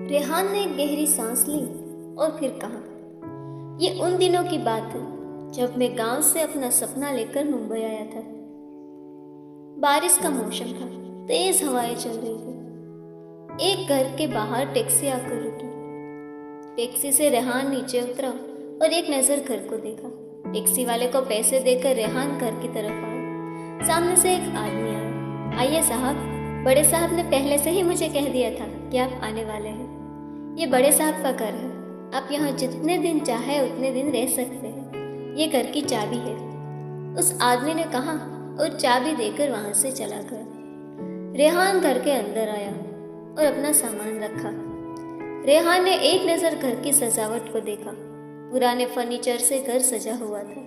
रेहान ने एक गहरी सांस ली और फिर कहा, ये उन दिनों की बात है जब मैं गांव से अपना सपना लेकर मुंबई आया था। बारिश का मौसम था, तेज हवाएं चल रही थी। एक घर के बाहर टैक्सी आकर रुकी। टैक्सी से रेहान नीचे उतरा और एक नज़र घर को देखा। टैक्सी वाले को पैसे देकर रेहान घर की तरफ आया। सामने से एक आदमी आया। आइए साहब, बड़े साहब ने पहले से ही मुझे कह दिया था कि आप आने वाले हैं। ये बड़े साहब का घर है, आप यहाँ जितने दिन चाहे उतने दिन रह सकते हैं। ये घर की चाबी है, उस आदमी ने कहा और चाबी देकर वहाँ से चला गया। रेहान घर के अंदर आया और अपना सामान रखा। रेहान ने एक नज़र घर की सजावट को देखा। पुराने फर्नीचर से घर सजा हुआ था।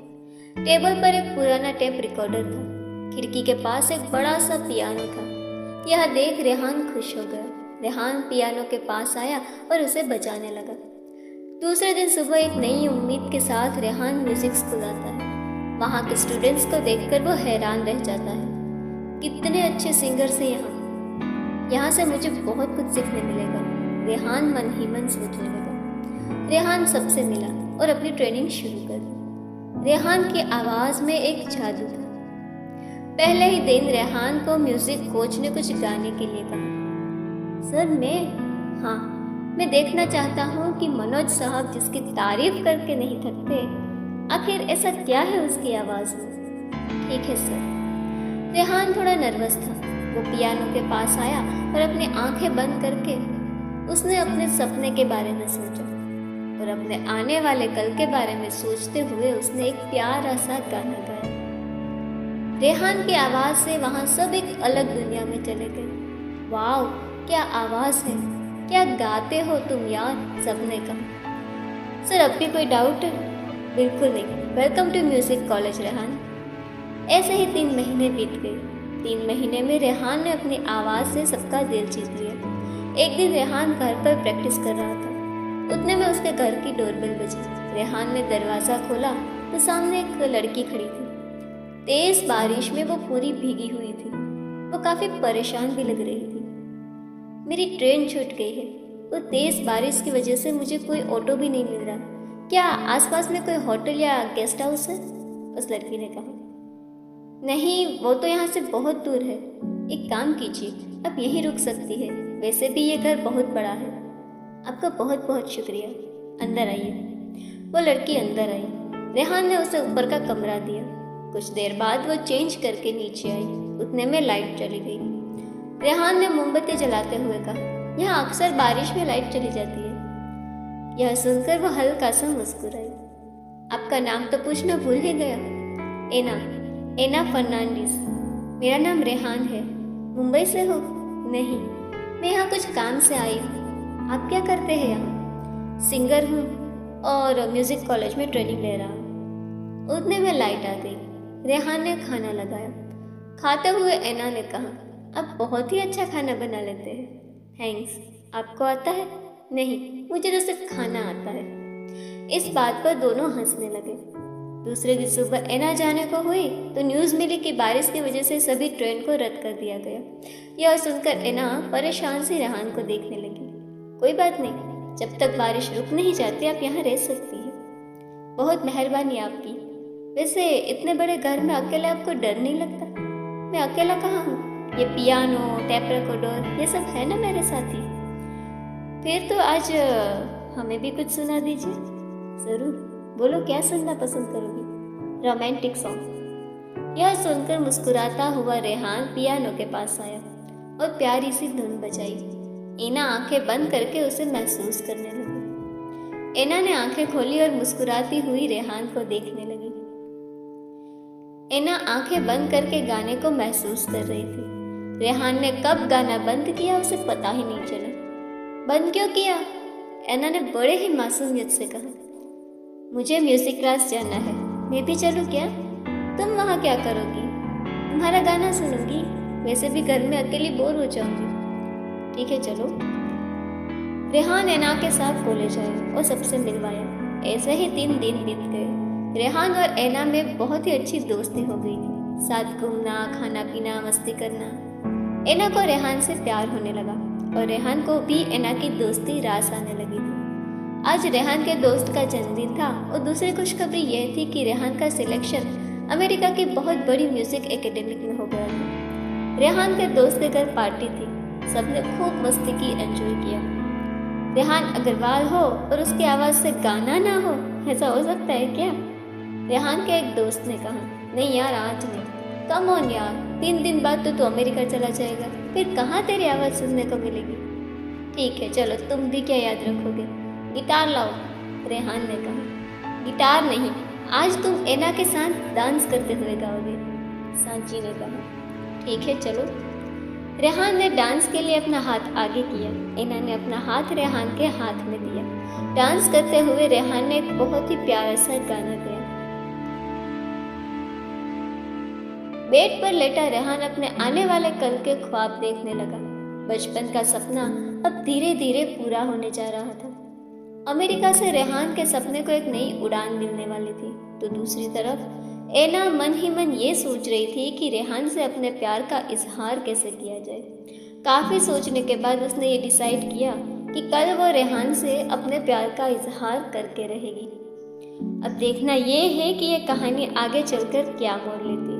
टेबल पर एक पुराना टेप रिकॉर्डर था। खिड़की के पास एक बड़ा सा पियानो था। यह देख रेहान खुश हो गया। रेहान पियानो के पास आया और उसे बजाने लगा। दूसरे दिन सुबह एक नई उम्मीद के साथ रेहान म्यूजिक स्कूल आता है। वहाँ के स्टूडेंट्स को देखकर वो हैरान रह जाता है। कितने अच्छे सिंगर्स हैं यहाँ से मुझे बहुत कुछ सीखने मिलेगा। रेहान मन ही मन सोचने लगा। रेहान सबसे मिला और अपनी ट्रेनिंग शुरू कर दी। रेहान की आवाज़ में एक जादू था। पहले ही दिन रेहान को म्यूजिक कोच ने कुछ गाने के लिए कहा। सर मैं देखना चाहता हूँ कि मनोज साहब जिसकी तारीफ करके नहीं थकते, आखिर ऐसा क्या है उसकी आवाज़ में। ठीक है सर। रेहान थोड़ा नर्वस था। वो पियानो के पास आया और अपनी आंखें बंद करके उसने अपने सपने के बारे में सोचा और अपने आने वाले कल के बारे में सोचते हुए उसने एक प्यारा सा गाना गाया। रेहान की आवाज़ से वहाँ सब एक अलग दुनिया में चले गए। वाह, क्या आवाज़ है, क्या गाते हो तुम यार, सबने कहा। सर अब भी कोई डाउट है? बिल्कुल नहीं। Welcome to music college Rehan. ऐसे ही 3 महीने बीत गए। 3 महीने में रेहान ने अपनी आवाज़ से सबका दिल जीत लिया। एक दिन रेहान घर पर प्रैक्टिस कर रहा था। उतने में उसके घर की डोरबेल बजी। रेहान ने दरवाज़ा खोला तो सामने एक लड़की खड़ी थी। तेज़ बारिश में वो पूरी भीगी हुई थी। वो काफ़ी परेशान भी लग रही थी। मेरी ट्रेन छूट गई है। वो तेज़ बारिश की वजह से मुझे कोई ऑटो भी नहीं मिल रहा। क्या आसपास में कोई होटल या गेस्ट हाउस है? उस लड़की ने कहा। नहीं, वो तो यहाँ से बहुत दूर है। एक काम कीजिए, आप यहीं रुक सकती है। वैसे भी ये घर बहुत बड़ा है। आपका बहुत बहुत शुक्रिया। अंदर आइए। वो लड़की अंदर आई। रेहान ने उसे ऊपर का कमरा दिया। कुछ देर बाद वो चेंज करके नीचे आई। उतने में लाइट चली गई। रेहान ने मोमबत्ती जलाते हुए कहा, यहाँ अक्सर बारिश में लाइट चली जाती है। यह सुनकर वो हल्का सा मुस्कुराई। आपका नाम तो पूछना भूल ही गया। एना फर्नांडिस। मेरा नाम रेहान है। मुंबई से हो? नहीं, मैं यहाँ कुछ काम से आई हूँ। आप क्या करते हैं यहाँ? सिंगर हूँ और म्यूजिक कॉलेज में ट्रेनिंग ले रहा हूँ। उतने में लाइट आ गई। रेहान ने खाना लगाया। खाते हुए एना ने कहा, आप बहुत ही अच्छा खाना बना लेते हैं। थैंक्स। आपको आता है? नहीं, मुझे तो सिर्फ खाना आता है। इस बात पर दोनों हंसने लगे। दूसरे दिन सुबह एना जाने को हुई तो न्यूज़ मिली कि बारिश की वजह से सभी ट्रेन को रद्द कर दिया गया। यह सुनकर एना परेशान सी रेहान को देखने लगी। कोई बात नहीं, जब तक बारिश रुक नहीं जाती आप यहाँ रह सकती हैं। बहुत मेहरबानी आपकी। वैसे इतने बड़े घर में अकेले आपको डर नहीं लगता? मैं अकेला कहाँ हूँ, ये पियानो, टेप रिकॉर्डर, ये सब है ना मेरे साथी। फिर तो आज हमें भी कुछ सुना दीजिए। ज़रूर, बोलो क्या सुनना पसंद करोगी? Romantic song. यह सुनकर मुस्कुराता हुआ रेहान पियानो के पास आया और प्यारी सी धुन बजाई। एना आंखें बंद करके उसे महसूस करने लगी। एना ने आंखें खोली और मुस्कुराती हुई रेहान को देखने लगी। एना आंखें बंद करके गाने को महसूस कर रही थी। रेहान ने कब गाना बंद किया उसे पता ही नहीं चला। बंद क्यों किया? एना ने बड़े ही मासूमियत से कहा। मुझे म्यूजिक क्लास जाना है, मैं भी चलूँ क्या? तुम वहाँ क्या करोगी? तुम्हारा गाना सुनूंगी। वैसे भी घर में अकेली बोर हो जाऊंगी। ठीक है, चलो। रेहान एना के साथ कॉलेज आया और सबसे मिलवाया। ऐसे ही 3 दिन बीत गए। रेहान और एना में बहुत ही अच्छी दोस्ती हो गई थी। साथ घूमना, खाना पीना, मस्ती करना। एना को रेहान से प्यार होने लगा। और रेहान को भी एना की दोस्ती रास आने लगी थी। आज रेहान के दोस्त का जन्मदिन था और दूसरी खुशखबरी यह थी कि रेहान का सिलेक्शन अमेरिका की बहुत बड़ी म्यूजिक एकेडमी में हो गया था। रेहान के दोस्त के घर पार्टी थी, सबने खूब मस्ती की, एंजॉय किया। रेहान अग्रवाल हो और उसकी आवाज़ से गाना ना हो, ऐसा हो सकता है क्या? रेहान के एक दोस्त ने कहा, नहीं यार आज नहीं, कम ऑन यार, 3 दिन बाद तो तू अमेरिका चला जाएगा, फिर कहाँ तेरी आवाज़ सुनने को मिलेगी। ठीक है चलो, तुम भी क्या याद रखोगे, गिटार लाओ, रेहान ने कहा। गिटार नहीं, आज तुम एना के साथ डांस करते हुए गाओगे, सांची ने कहा। ठीक है चलो। रेहान ने डांस के लिए अपना हाथ आगे किया, एना ने अपना हाथ रेहान के हाथ में दिया। डांस करते हुए रेहान ने एक बहुत ही प्यारा सा गाना गाया। बेड पर लेटा रेहान अपने आने वाले कल के ख्वाब देखने लगा। बचपन का सपना अब धीरे धीरे पूरा होने जा रहा था। अमेरिका से रेहान के सपने को एक नई उड़ान मिलने वाली थी, तो दूसरी तरफ एना मन ही मन ये सोच रही थी कि रेहान से अपने प्यार का इजहार कैसे किया जाए। काफ़ी सोचने के बाद उसने ये डिसाइड किया कि कल वो रेहान से अपने प्यार का इजहार करके रहेगी। अब देखना ये है कि ये कहानी आगे चलकर क्या मोड़ लेती है।